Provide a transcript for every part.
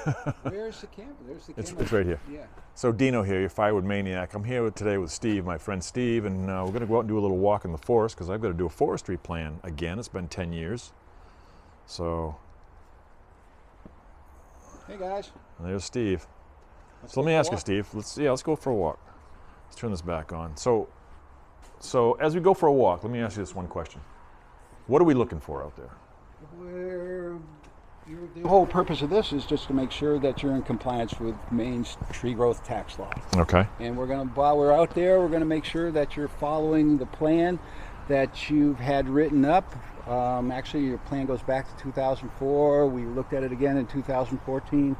Where's the camera? There's the camera. It's right here. Yeah. So Dino here, your firewood maniac. I'm here today with Steve, my friend Steve, and we're going to go out and do a little walk in the forest because I've got to do a forestry plan again. It's been 10 years. So Hey guys. there's Steve. Let's So let go me for a ask you, walk. Steve. Let's go for a walk. Let's turn this back on. So as we go for a walk, let me ask you this one question. What are we looking for out there? The whole purpose of this is just to make sure that you're in compliance with Maine's tree growth tax law. Okay. And while we're out there, we're going to make sure that you're following the plan that you've had written up. Actually, your plan goes back to 2004. We looked at it again in 2014.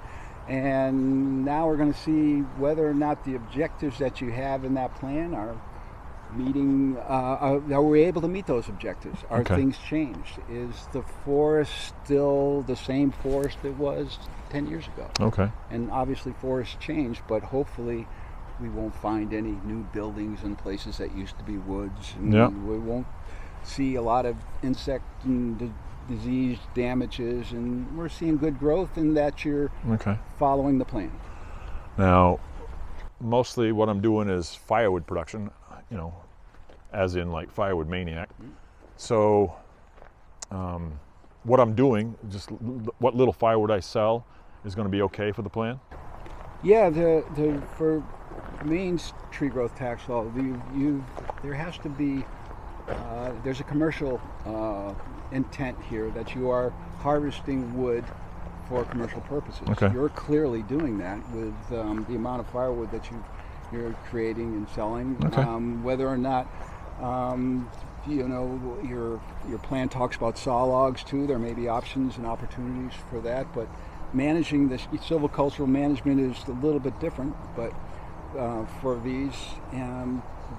And now we're going to see whether or not the objectives that you have in that plan are meeting, are we able to meet those objectives? Are Okay. things changed? Is the forest still the same forest it was 10 years ago? Okay. And obviously forests change, but hopefully we won't find any new buildings in places that used to be woods. And Yeah. we won't see a lot of insect and disease damages, and we're seeing good growth in that you're Okay. following the plan. Now, mostly what I'm doing is firewood production, as in like firewood maniac. So what I'm doing, just what little firewood I sell is going to be okay for the plan? Yeah, for Maine's tree growth tax law, there has to be there's a commercial intent here that you are harvesting wood for commercial purposes. Okay. You're clearly doing that with the amount of firewood that you're creating and selling. Okay. Whether or not your plan talks about saw logs too, there may be options and opportunities for that, but managing the silvicultural management is a little bit different. But for these,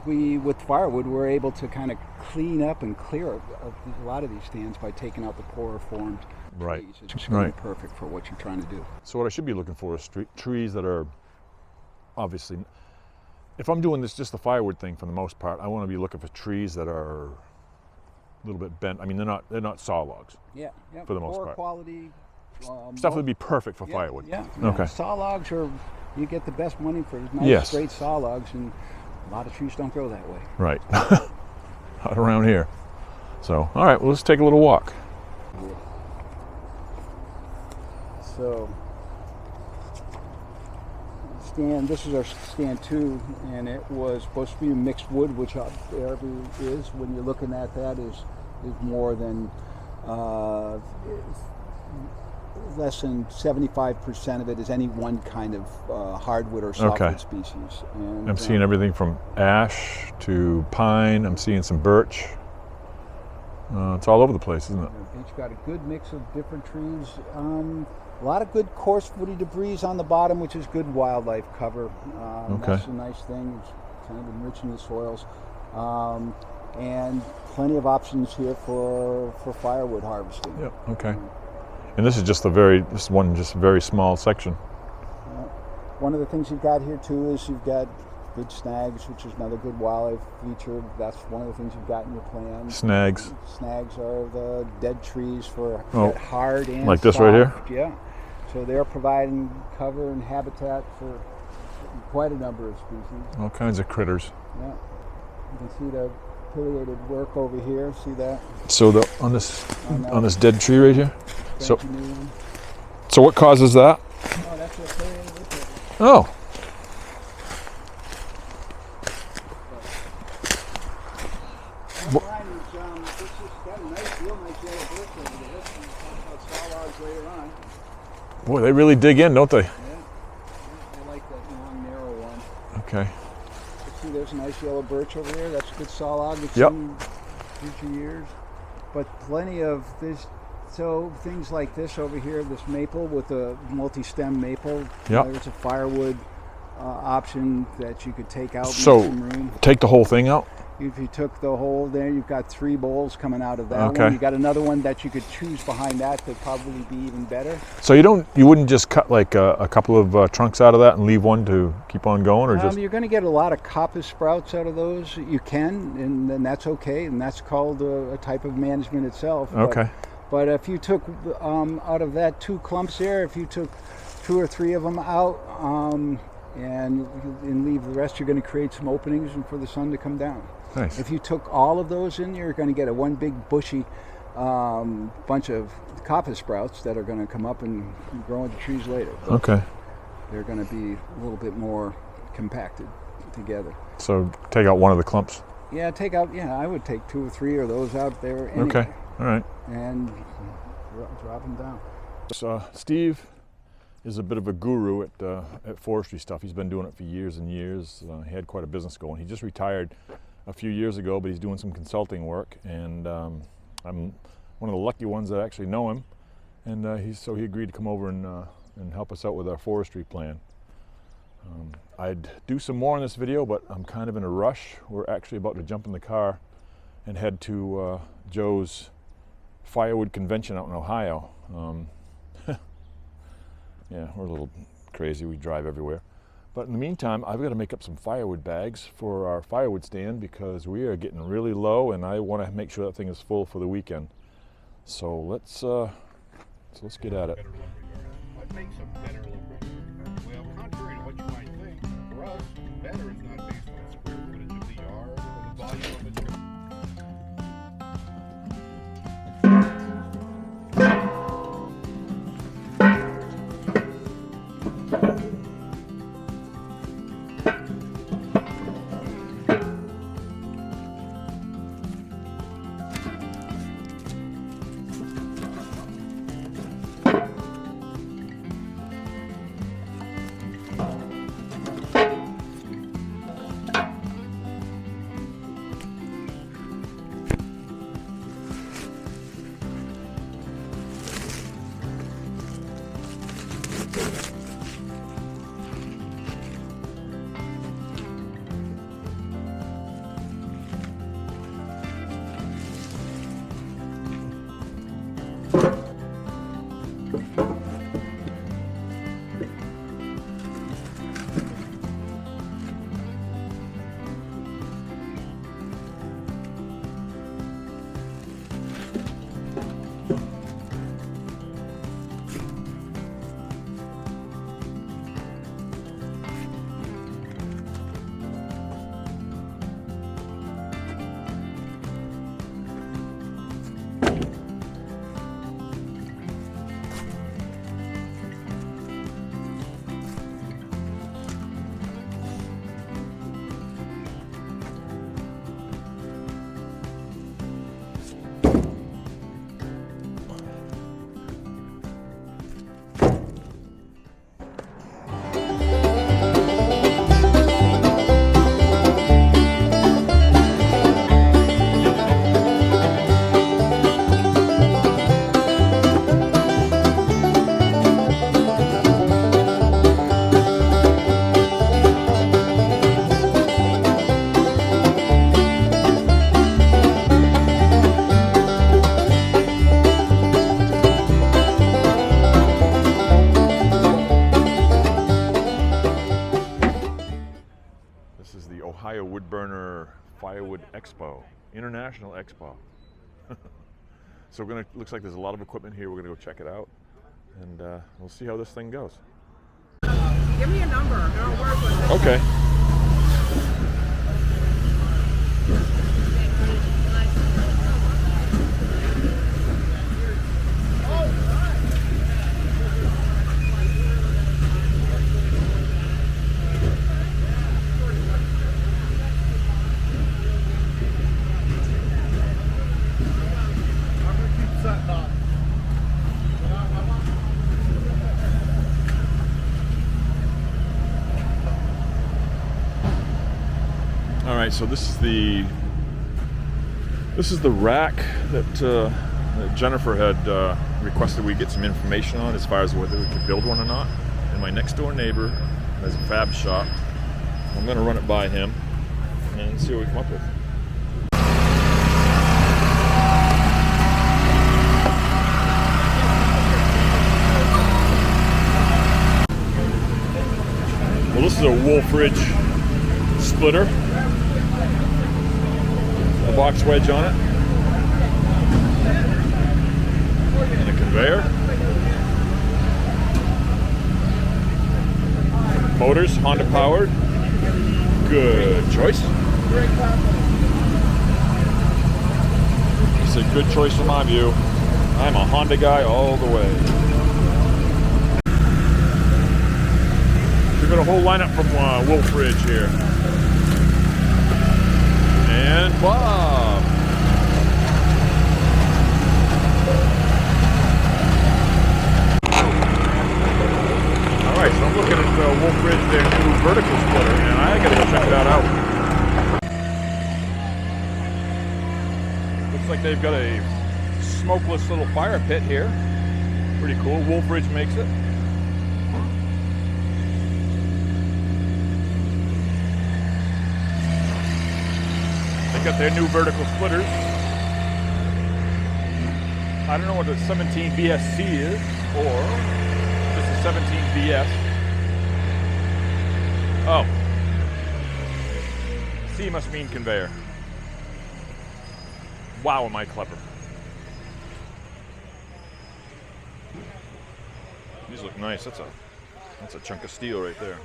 with firewood, we're able to kind of clean up and clear a lot of these stands by taking out the poorer formed Right. trees. It's just going to Right. be perfect for what you're trying to do. So what I should be looking for is trees that are obviously, if I'm doing this just the firewood thing for the most part, I want to be looking for trees that are a little bit bent. I mean, they're not saw logs. Yeah, For the most poor part. quality. Stuff that would be perfect for firewood. Yeah. Okay. Saw logs you get the best money for nice, Yes. straight saw logs, and a lot of trees don't grow that way. Right. Not around here. So, all right, well, let's take a little walk. So, this is our stand 2, and it was supposed to be mixed wood, which there is. When you're looking at that, is more than less than 75% of it is any one kind of hardwood or softwood species. And I'm seeing everything from ash to pine. I'm seeing some birch. It's all over the place, isn't it? Each got a good mix of different trees. A lot of good coarse woody debris on the bottom, which is good wildlife cover. That's a nice thing. It's kind of enriching the soils. And plenty of options here for firewood harvesting. Yep. Okay. And this is just this one very small section. One of the things you've got here too is you've got good snags, which is another good wildlife feature. That's one of the things you've got in your plan. Snags. Snags are the dead trees for hard and like this right soft. Yeah. So they're providing cover and habitat for quite a number of species. All kinds of critters. Yeah. You can see the pileated work over here. See that? So on this dead tree right here. So Fancy new one. so what causes that? Oh, that's a pileated woodpecker. Oh. This has got a real nice yellow birch over there. We'll talk about saw logs later on. Boy, they really dig in, don't they? Yeah. I like that long, narrow one. Okay. See, there's a nice yellow birch over there. That's a good saw log. It's Yep. in future years. But plenty of this. So things like this over here, this maple with a multi-stem maple. Yep. There's a firewood option that you could take out. So make some room. take the whole thing out? If you took the whole there, you've got 3 bowls coming out of that Okay. one. You got another one that you could choose behind that that probably be even better. So you wouldn't just cut like a couple of trunks out of that and leave one to keep on going, or just? You're going to get a lot of coppice sprouts out of those. You can, and then that's okay, and that's called a type of management itself. Okay. But if you took out of that 2 clumps there, if you took 2 or 3 of them out, and leave the rest. You're going to create some openings and for the sun to come down. Nice. If you took all of those in, you're going to get one big bushy bunch of coppice sprouts that are going to come up and grow into trees later. But okay. they're going to be a little bit more compacted together. So take out one of the clumps. Yeah, I would take 2 or 3 of those out there anyway. Okay, all right. And drop them down. So Steve is a bit of a guru at forestry stuff. He's been doing it for years and years. He had quite a business going. He just retired a few years ago, but he's doing some consulting work, and I'm one of the lucky ones that actually know him, and he agreed to come over and help us out with our forestry plan. I'd do some more in this video, but I'm kind of in a rush. We're actually about to jump in the car and head to Joe's firewood convention out in Ohio. Yeah, we're a little crazy. We drive everywhere. But in the meantime, I've got to make up some firewood bags for our firewood stand because we are getting really low, and I want to make sure that thing is full for the weekend. So let's get at it. What makes a better lumber? Well, contrary to what you might think, for us, better is not based on the square footage of the yard or the volume of its. Firewood Expo, International Expo. So looks like there's a lot of equipment here. We're gonna go check it out, and we'll see how this thing goes. Give me a number, and I'll work with it. Okay. All right, so this is the rack that Jennifer had requested we get some information on as far as whether we could build one or not. And my next door neighbor has a fab shop. I'm going to run it by him and see what we come up with. Well, this is a Wolf Ridge splitter. A box wedge on it. And a conveyor. motors, Honda powered. Good choice. It's a good choice from my view. I'm a Honda guy all the way. We've got a whole lineup from Wolf Ridge here. And Bob. Alright, so I'm looking at Wolf Ridge, their new vertical splitter, and I gotta go check that out. Looks like they've got a smokeless little fire pit here. Pretty cool. Wolf Ridge makes it. They got their new vertical splitters. I don't know what the 17 VSC is, or just a 17 VS. Oh. C must mean conveyor. Wow, am I clever. These look nice. That's a chunk of steel right there.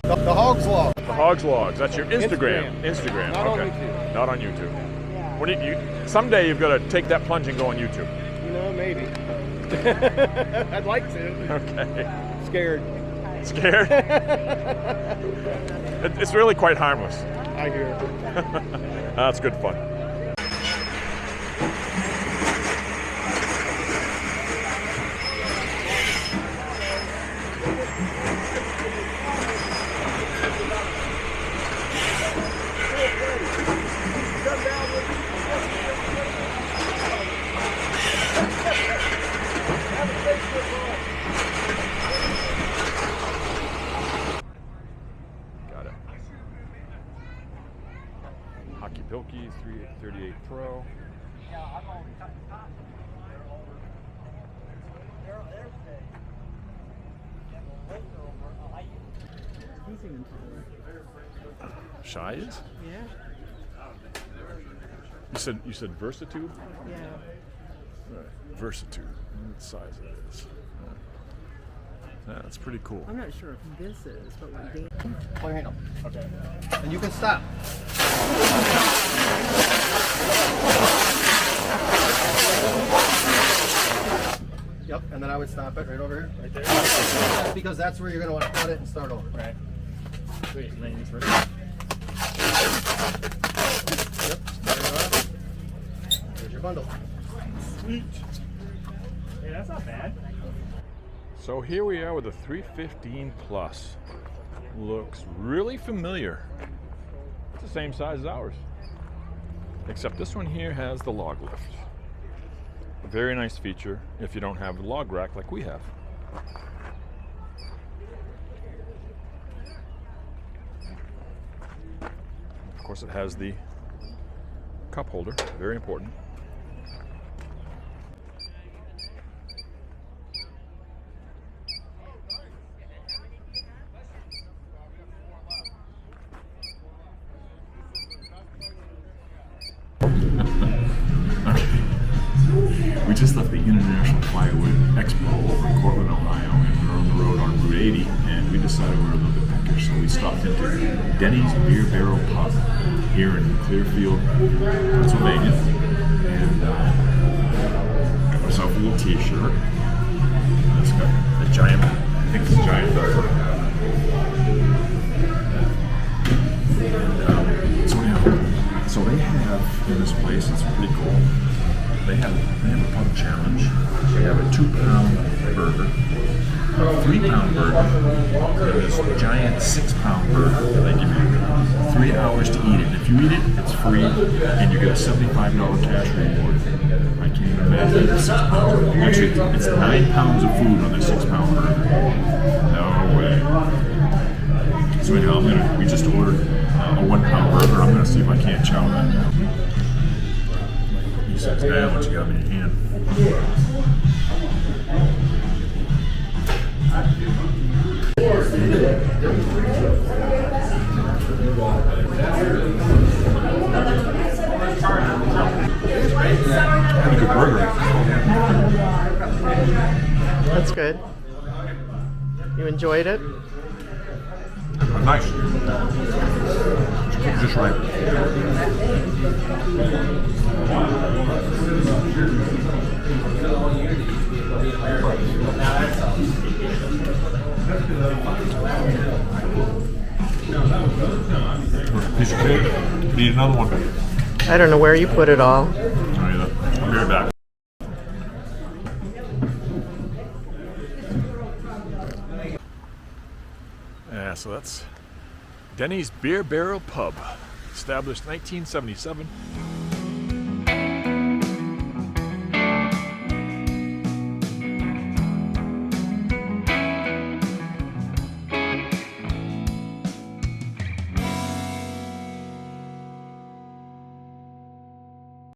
The Hog's Log. The Hog's Logs. That's your Instagram. Instagram. Not okay. on YouTube. Not on YouTube. When you someday you've got to take that plunge and go on YouTube. You know, maybe. I'd like to. Okay. Scared. Scared? It's really quite harmless. I hear. That's good fun. Got it. Hockey Pilkey 38 Pro. Shy is? Yeah. You said Versitude? Yeah. Right. Versitude. What size it is. Yeah, that's pretty cool. I'm not sure if this is, but what Dan. Pull your handle. Okay. And you can stop. Yep, and then I would stop it right over here. Right there. Because that's where you're going to want to cut it and start over. Right. Sweet. And then you first. Yep. Start it off. There's your bundle. Sweet. Hey, that's not bad. So here we are with a 315 Plus. Looks really familiar. It's the same size as ours. Except this one here has the log lift. A very nice feature if you don't have a log rack like we have. Of course it has the cup holder, very important. We just left the International Firewood Expo over in Cortland, Ohio, and we're on the road on Route 80, and we decided we were a little bit peckish, so we stopped into Denny's Beer Barrel Pub here in Clearfield, Pennsylvania, and got myself a little t-shirt. It's got a giant, I think it's a giant dog. So they have in this place, it's pretty cool. They have a pub challenge. They have a 2-pound burger, a 3-pound burger, and this giant 6-pound burger that they give you 3 hours to eat it. And if you eat it, it's free, and you get a $75 cash reward. I can't even imagine it's 6 pounds. Actually, it's 9 pounds of food on this 6-pound burger. No way. So anyhow, we just ordered a 1-pound burger. I'm gonna see if I can't chow that now. He says, "Damn, what you got in your hand?" Pretty good burger. That's good. You enjoyed it? Nice. Just right. Piece of cake. Need another one. I don't know where you put it all. I'll be right back. Yeah, so that's Denny's Beer Barrel Pub, established 1977.